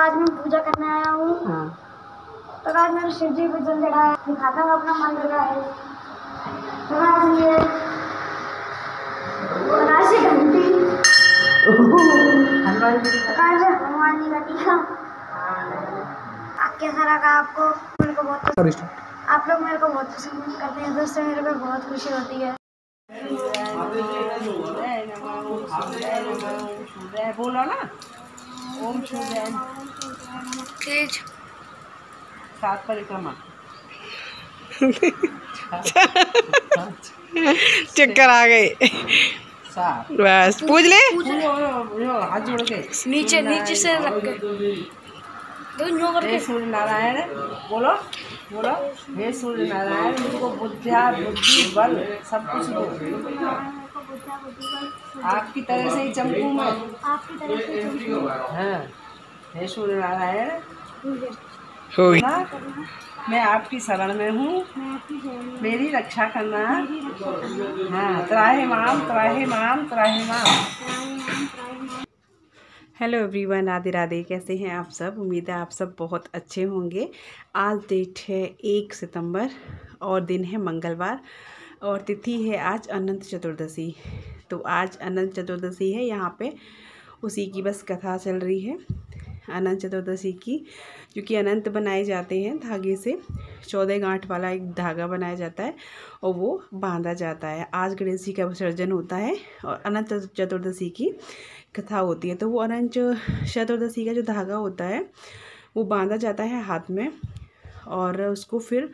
आज मैं पूजा करने आया हूँ। हाँ। तो आज मैंने शिव जी को जल चढ़ाया, दिखाता हूँ अपना मंदिर का है। तो आज ये राशि घंटी हनुमान जी का टीका। कैसा लगा आपको? मेरे को बहुत आप लोग मेरे को बहुत पसंद करते हैं, दोस्तों मेरे को बहुत खुशी होती है। बोलो ना, ओम सूर्य तेज 7 परिक्रमा चक्कर आ गए। बस पूछ ले, हाथ जोड़ के नीचे से रख के हे सूर्य नारायण, बोलो बोलो, हे सूर्य नारायण मुझको बुद्धि बल सब कुछ दो, आपकी तरह से ही चमकूं मैं। हाँ, हे सूर्य नारायण हो गई। मैं आपकी शरण में हूँ, मेरी रक्षा करना। हाँ, त्राहि माम त्राहि माम त्राहि माम। Hello everyone, Radhe Radhe. कैसे हैं आप सब? उम्मीद है आप सब बहुत अच्छे होंगे। आज डेट है 1 सितंबर और दिन है मंगलवार और तिथि है आज अनंत चतुर्दशी। तो आज अनंत चतुर्दशी है, यहाँ पे उसी की बस कथा चल रही है अनंत चतुर्दशी की, क्योंकि अनंत बनाए जाते हैं धागे से। 14 गांठ वाला एक धागा बनाया जाता है और वो बांधा जाता है। आज गणेश जी का विसर्जन होता है और अनंत चतुर्दशी की कथा होती है। तो वो अनंत चतुर्दशी का जो धागा होता है वो बांधा जाता है हाथ में और उसको फिर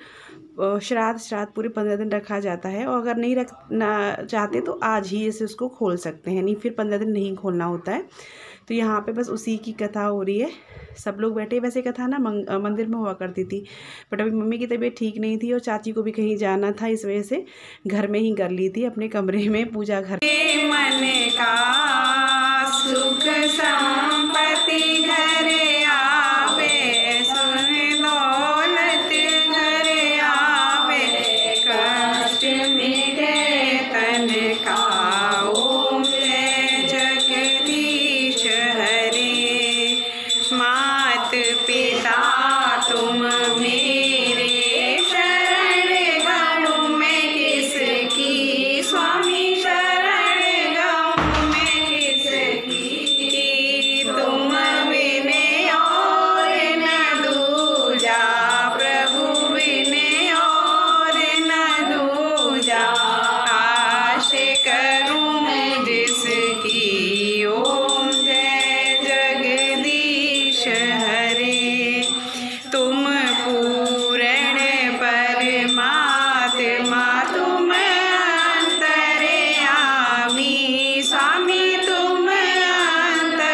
श्राद्ध पूरे 15 दिन रखा जाता है। और अगर नहीं रखना चाहते तो आज ही इसे उसको खोल सकते हैं, नहीं फिर 15 दिन नहीं खोलना होता है। तो यहाँ पे बस उसी की कथा हो रही है, सब लोग बैठे। वैसे कथा ना मंदिर में हुआ करती थी, बट अभी मम्मी की तबीयत ठीक नहीं थी और चाची को भी कहीं जाना था, इस वजह से घर में ही कर ली थी अपने कमरे में पूजा। घर मन का सुख संपत्ति घर आवे, सुन दौलत घर आवे, कष्ट मिटे तन का, ओम जय जगदीश हरे। मात पिता तुम मेरे, शरण गहूँ मैं किसकी, स्वामी शरण गहूँ मैं किसकी, तुम बिन और न दूजा, प्रभु बिन और न दूजा, आश करूँ जिसकी, ओम जय जगदीश हरे। तुम पूर्ण परमात्मा, तुम अंतर्यामी, स्वामी तुम अंतर्यामी,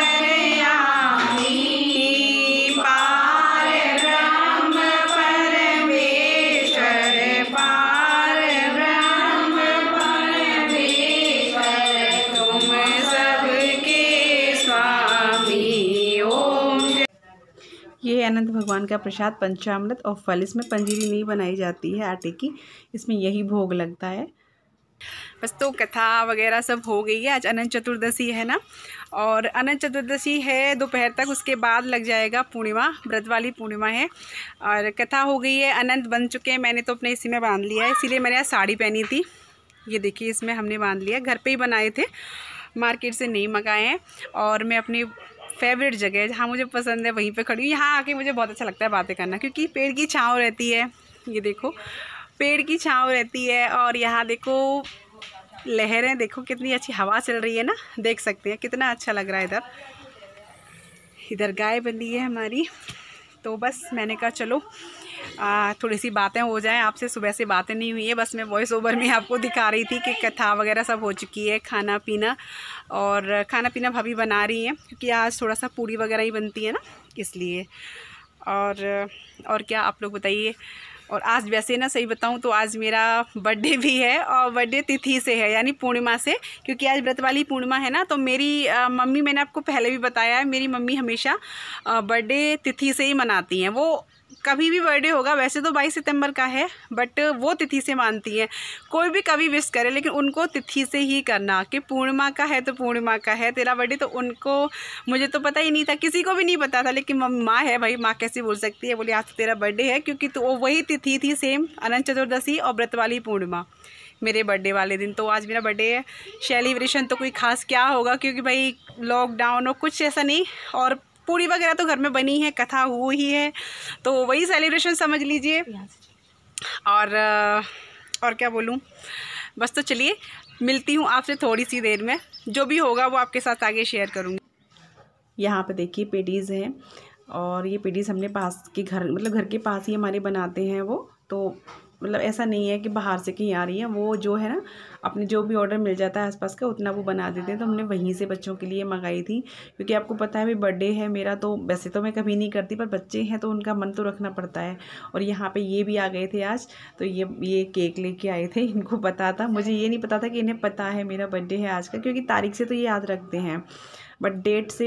पार ब्रह्म परमेश्वर, पार ब्रह्म परमेश्वर, तुम सबके स्वामी, ओम। ये है अनंत भगवान का प्रसाद पंचामृत और फल। इसमें पंजीरी नहीं बनाई जाती है आटे की, इसमें यही भोग लगता है बस। तो कथा वगैरह सब हो गई है। आज अनंत चतुर्दशी है ना, और अनंत चतुर्दशी है दोपहर तक, उसके बाद लग जाएगा पूर्णिमा, व्रत वाली पूर्णिमा है। और कथा हो गई है, अनंत बन चुके हैं। मैंने तो अपने इसी में बांध लिया है, इसीलिए मैंने आज साड़ी पहनी थी। ये देखिए, इसमें हमने बांध लिया, घर पे ही बनाए थे, मार्केट से नहीं मंगाए हैं। और मैं अपनी फेवरेट जगह जहाँ मुझे पसंद है वहीं पे खड़ी हूँ। यहाँ आके मुझे बहुत अच्छा लगता है बातें करना, क्योंकि पेड़ की छाँव रहती है। ये देखो, पेड़ की छाँव रहती है और यहाँ देखो लहरें, देखो कितनी अच्छी हवा चल रही है ना, देख सकते हैं कितना अच्छा लग रहा है। इधर गाय बंधी है हमारी। तो बस मैंने कहा चलो थोड़ी सी बातें हो जाएं आपसे। सुबह से बातें नहीं हुई है, बस मैं वॉइस ओवर में आपको दिखा रही थी कि कथा वगैरह सब हो चुकी है, खाना पीना। और खाना पीना भाभी बना रही हैं, क्योंकि आज थोड़ा सा पूड़ी वगैरह ही बनती है ना, इसलिए। और क्या आप लोग बताइए। और आज वैसे ना, सही बताऊं तो आज मेरा बर्थडे भी है और बर्थडे तिथि से है, यानी पूर्णिमा से, क्योंकि आज व्रत वाली पूर्णिमा है ना। तो मेरी मम्मी, मैंने आपको पहले भी बताया है, मेरी मम्मी हमेशा बर्थडे तिथि से ही मनाती हैं। वो कभी भी बर्थडे होगा, वैसे तो 22 सितंबर का है बट वो तिथि से मानती हैं। कोई भी कभी विश करे लेकिन उनको तिथि से ही करना, कि पूर्णिमा का है तो पूर्णिमा का है तेरा बर्थडे। तो उनको, मुझे तो पता ही नहीं था, किसी को भी नहीं पता था, लेकिन माँ है भाई, माँ कैसे बोल सकती है, बोली आज तो तेरा बर्थडे है, क्योंकि तो वही तिथि थी सेम, अनंत चतुर्दशी और व्रत वाली पूर्णिमा मेरे बर्थडे वाले दिन। तो आज मेरा बर्थडे है। सेलिब्रेशन तो कोई ख़ास क्या होगा, क्योंकि भाई लॉकडाउन और कुछ ऐसा नहीं, और पूरी वगैरह तो घर में बनी है, कथा हुई ही है, तो वही सेलिब्रेशन समझ लीजिए। और क्या बोलूँ, बस। तो चलिए मिलती हूँ आपसे थोड़ी सी देर में, जो भी होगा वो आपके साथ आगे शेयर करूँगी। यहाँ पे देखिए पेटीज़ हैं, और ये पेटीज़ हमने पास के घर, मतलब घर के पास ही हमारे बनाते हैं वो, तो मतलब ऐसा नहीं है कि बाहर से कहीं आ रही है, वो जो है ना अपने जो भी ऑर्डर मिल जाता है आसपास का उतना वो बना देते हैं। तो हमने वहीं से बच्चों के लिए मंगाई थी, क्योंकि आपको पता है भाई बर्थडे है मेरा, तो वैसे तो मैं कभी नहीं करती, पर बच्चे हैं तो उनका मन तो रखना पड़ता है। और यहाँ पे ये भी आ गए थे आज, तो ये केक लेके आए थे। इनको पता था, मुझे ये नहीं पता था कि इन्हें पता है मेरा बर्थडे है आज का, क्योंकि तारीख से तो ये याद रखते हैं बट डेट से,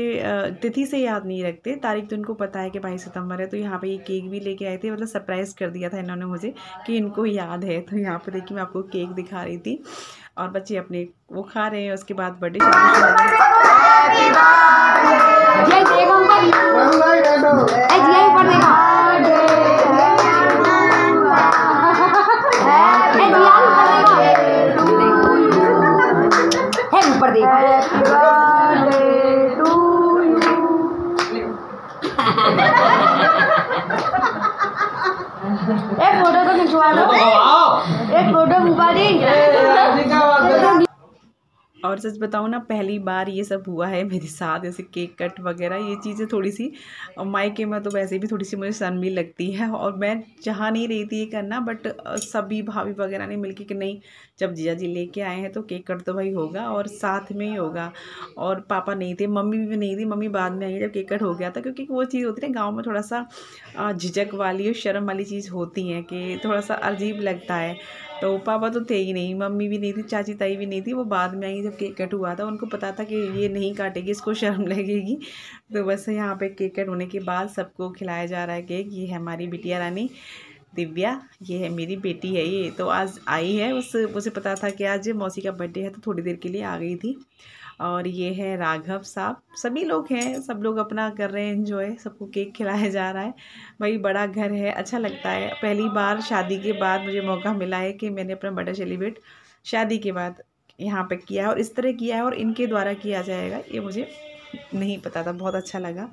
तिथि से याद नहीं रखते। तारीख तो इनको पता है कि 22 सितंबर है। तो यहाँ पे ये केक भी लेके आए थे, मतलब सरप्राइज़ कर दिया था इन्होंने मुझे कि इनको याद है। तो यहाँ पे देखिए मैं आपको केक दिखा रही थी, और बच्चे अपने वो खा रहे हैं। उसके बाद बर्थडे एक फोटो तो खिंचवा लो, एक फोटो और सच बताऊँ ना, पहली बार ये सब हुआ है मेरे साथ, जैसे केक कट वगैरह ये चीज़ें थोड़ी सी, और मायके में तो वैसे भी थोड़ी सी मुझे शर्म भी लगती है, और मैं चाह नहीं रही थी ये करना, बट सभी भाभी वगैरह ने मिलके कि नहीं, जब जीजा जी लेके आए हैं तो केक कट तो भाई होगा, और साथ में ही होगा। और पापा नहीं थे, मम्मी भी नहीं थी, मम्मी बाद में आई जब केक कट हो गया था, क्योंकि वो चीज़ होती है ना गाँव में, थोड़ा सा झिझक वाली और शर्म वाली चीज़ होती है कि थोड़ा सा अजीब लगता है। तो पापा तो थे ही नहीं, मम्मी भी नहीं थी, चाची ताई भी नहीं थी, वो बाद में आई जब केक कट हुआ था। उनको पता था कि ये नहीं काटेगी, इसको शर्म लगेगी। तो बस यहाँ पे केक कट होने के बाद सबको खिलाया जा रहा है केक। ये है हमारी बिटिया रानी दिव्या, ये है मेरी बेटी है ये, तो आज आई है। उसे पता था कि आज मौसी का बर्थडे है, तो थोड़ी देर के लिए आ गई थी। और ये है राघव साहब, सभी लोग हैं, सब लोग अपना कर रहे हैं एंजॉय, सबको केक खिलाया जा रहा है। भाई बड़ा घर है, अच्छा लगता है। पहली बार शादी के बाद मुझे मौका मिला है कि मैंने अपना बर्थडे सेलिब्रेट शादी के बाद यहाँ पे किया है, और इस तरह किया है, और इनके द्वारा किया जाएगा ये मुझे नहीं पता था। बहुत अच्छा लगा।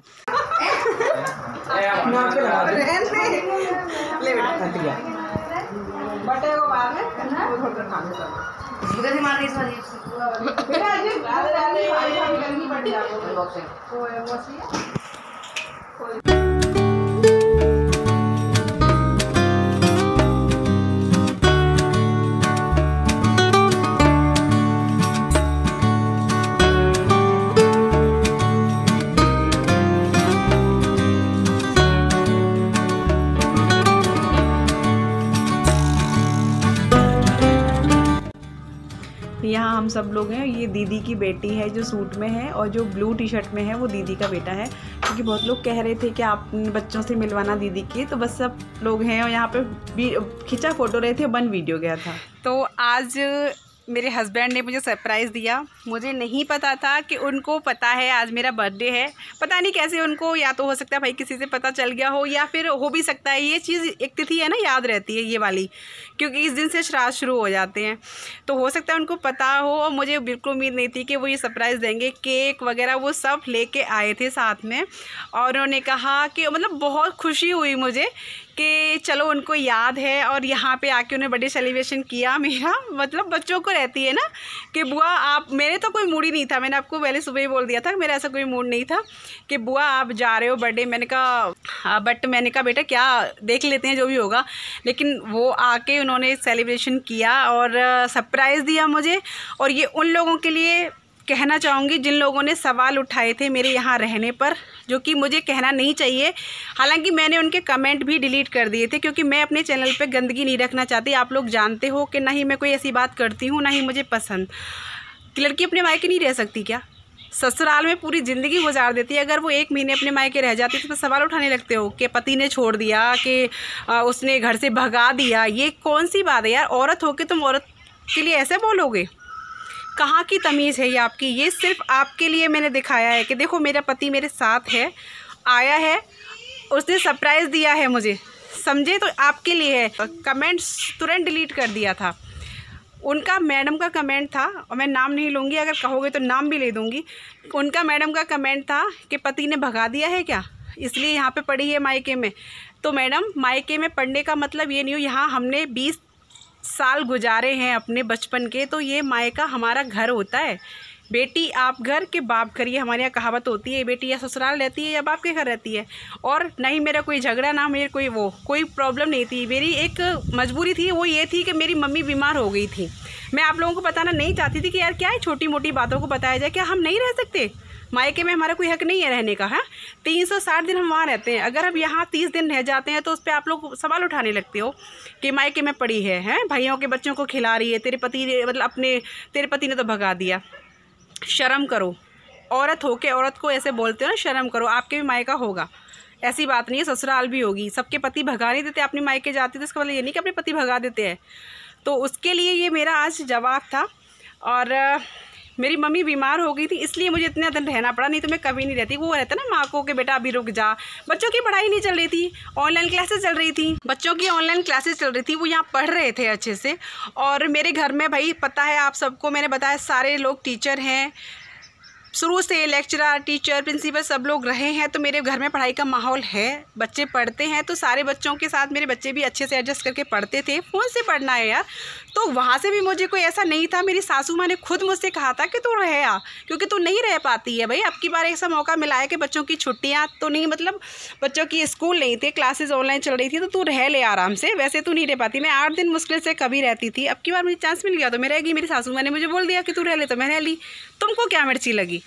यहाँ हम सब लोग हैं। ये दीदी की बेटी है जो सूट में है, और जो ब्लू टी शर्ट में है वो दीदी का बेटा है, क्योंकि बहुत लोग कह रहे थे कि आप बच्चों से मिलवाना दीदी की। तो बस सब लोग हैं, और यहाँ पे खिंचा फोटो रहे थे, बन वीडियो गया था। तो आज मेरे हस्बैंड ने मुझे सरप्राइज़ दिया। मुझे नहीं पता था कि उनको पता है आज मेरा बर्थडे है। पता नहीं कैसे उनको, या तो हो सकता है भाई किसी से पता चल गया हो, या फिर हो भी सकता है ये चीज़, एक तिथि है ना याद रहती है ये वाली, क्योंकि इस दिन से श्राद्ध शुरू हो जाते हैं, तो हो सकता है उनको पता हो। और मुझे बिल्कुल उम्मीद नहीं थी कि वो ये सरप्राइज़ देंगे। केक वगैरह वो सब लेके आए थे साथ में, और उन्होंने कहा कि मतलब बहुत खुशी हुई मुझे कि चलो उनको याद है, और यहाँ पे आके उन्हें बर्थडे सेलिब्रेशन किया मेरा। मतलब बच्चों को रहती है ना कि बुआ आप, मेरे तो कोई मूड ही नहीं था, मैंने आपको पहले सुबह ही बोल दिया था, मेरा ऐसा कोई मूड नहीं था कि बुआ आप जा रहे हो बर्थडे। मैंने कहा बट मैंने कहा बेटा क्या, देख लेते हैं जो भी होगा। लेकिन वो आके उन्होंने सेलिब्रेशन किया और सरप्राइज़ दिया मुझे। और ये उन लोगों के लिए कहना चाहूँगी जिन लोगों ने सवाल उठाए थे मेरे यहाँ रहने पर, जो कि मुझे कहना नहीं चाहिए। हालांकि मैंने उनके कमेंट भी डिलीट कर दिए थे, क्योंकि मैं अपने चैनल पे गंदगी नहीं रखना चाहती। आप लोग जानते हो कि ना ही मैं कोई ऐसी बात करती हूँ, ना ही मुझे पसंद। कि लड़की अपने मायके नहीं रह सकती क्या? ससुराल में पूरी ज़िंदगी गुजार देती है, अगर वो 1 महीने अपने मायके रह जाती है तो सवाल उठाने लगते हो कि पति ने छोड़ दिया, कि उसने घर से भगा दिया। ये कौन सी बात है यार, औरत हो के तुम औरत के लिए ऐसे बोलोगे? कहाँ की तमीज़ है ये आपकी? ये सिर्फ आपके लिए मैंने दिखाया है कि देखो मेरा पति मेरे साथ है, आया है, उसने सरप्राइज़ दिया है मुझे, समझे? तो आपके लिए है। कमेंट्स तुरंत डिलीट कर दिया था। उनका मैडम का कमेंट था, और मैं नाम नहीं लूँगी, अगर कहोगे तो नाम भी ले दूँगी। उनका मैडम का कमेंट था कि पति ने भगा दिया है क्या, इसलिए यहाँ पे पड़ी है मायके में। तो मैडम, मायके में पढ़ने का मतलब ये नहीं हो, यहाँ हमने 20 साल गुजारे हैं अपने बचपन के, तो ये मायका हमारा घर होता है। बेटी आप घर के बाप घर, ये हमारे यहाँ कहावत होती है। बेटी या ससुराल रहती है या बाप के घर रहती है। और नहीं मेरा कोई झगड़ा, ना मेरे कोई प्रॉब्लम नहीं थी। मेरी एक मजबूरी थी, वो ये थी कि मेरी मम्मी बीमार हो गई थी। मैं आप लोगों को बताना नहीं चाहती थी कि यार क्या है, छोटी मोटी बातों को बताया जाए, क्या हम नहीं रह सकते? मायके में हमारा कोई हक नहीं है रहने का? है 360 दिन हम वहाँ रहते हैं, अगर हम यहाँ 30 दिन रह जाते हैं तो उस पर आप लोग सवाल उठाने लगते हो कि मायके में पड़ी है, भाइयों के बच्चों को खिला रही है, तेरे पति ने मतलब तेरे पति ने तो भगा दिया। शर्म करो, औरत हो के औरत को ऐसे बोलते हो ना, शर्म करो। आपके भी मायका होगा, ऐसी बात नहीं है, ससुराल भी होगी। सबके पति भगा नहीं देते, अपने मायके जाते तो इसका मतलब ये नहीं कि अपने पति भगा देते हैं। तो उसके लिए ये मेरा आज जवाब था। और मेरी मम्मी बीमार हो गई थी, इसलिए मुझे इतना दिन रहना पड़ा, नहीं तो मैं कभी नहीं रहती। वो रहता ना माँ को कि बेटा अभी रुक जा। बच्चों की पढ़ाई नहीं चल रही थी, ऑनलाइन क्लासेस चल रही थी, बच्चों की ऑनलाइन क्लासेस चल रही थी, वो यहाँ पढ़ रहे थे अच्छे से। और मेरे घर में भाई पता है आप सबको, मैंने बताया सारे लोग टीचर हैं, शुरू से लेक्चरर, टीचर, प्रिंसिपल सब लोग रहे हैं। तो मेरे घर में पढ़ाई का माहौल है, बच्चे पढ़ते हैं। तो सारे बच्चों के साथ मेरे बच्चे भी अच्छे से एडजस्ट करके पढ़ते थे। फ़ोन से पढ़ना है यार, तो वहाँ से भी मुझे कोई ऐसा नहीं था। मेरी सासू माँ ने खुद मुझसे कहा था कि तू रह आ, क्योंकि तू नहीं रह पाती है भाई। अब की बार ऐसा मौका मिला है कि बच्चों की छुट्टियाँ तो नहीं, मतलब बच्चों की स्कूल नहीं थे, क्लासेस ऑनलाइन चल रही थी, तो तू रह ले आराम से। वैसे तू नहीं रह पाती, मैं 8 दिन मुश्किल से कभी रहती थी। अब की बार मुझे चांस मिल गया तो मैं रहेगी। मेरी सासू माँ ने मुझे बोल दिया कि तू रह ले, तो मैं रह ली। तुमको क्या मिर्ची लगी?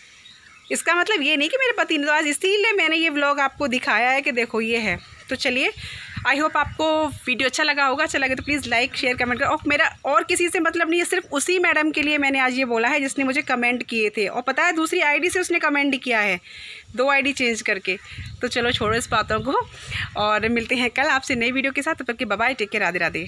इसका मतलब ये नहीं कि मेरे पति ने, तो आज इसीलिए मैंने ये व्लॉग आपको दिखाया है कि देखो ये है। तो चलिए, आई होप आपको वीडियो अच्छा लगा होगा। अच्छा लगे तो प्लीज़ लाइक, शेयर, कमेंट करो। और मेरा और किसी से मतलब नहीं है, सिर्फ उसी मैडम के लिए मैंने आज ये बोला है जिसने मुझे कमेंट किए थे। और पता है दूसरी आईडी से उसने कमेंट किया है, 2 आईडी चेंज करके। तो चलो छोड़ो इस बातों को, और मिलते हैं कल आपसे नई वीडियो के साथ। तब तक के bye bye, take care, Radhe Radhe.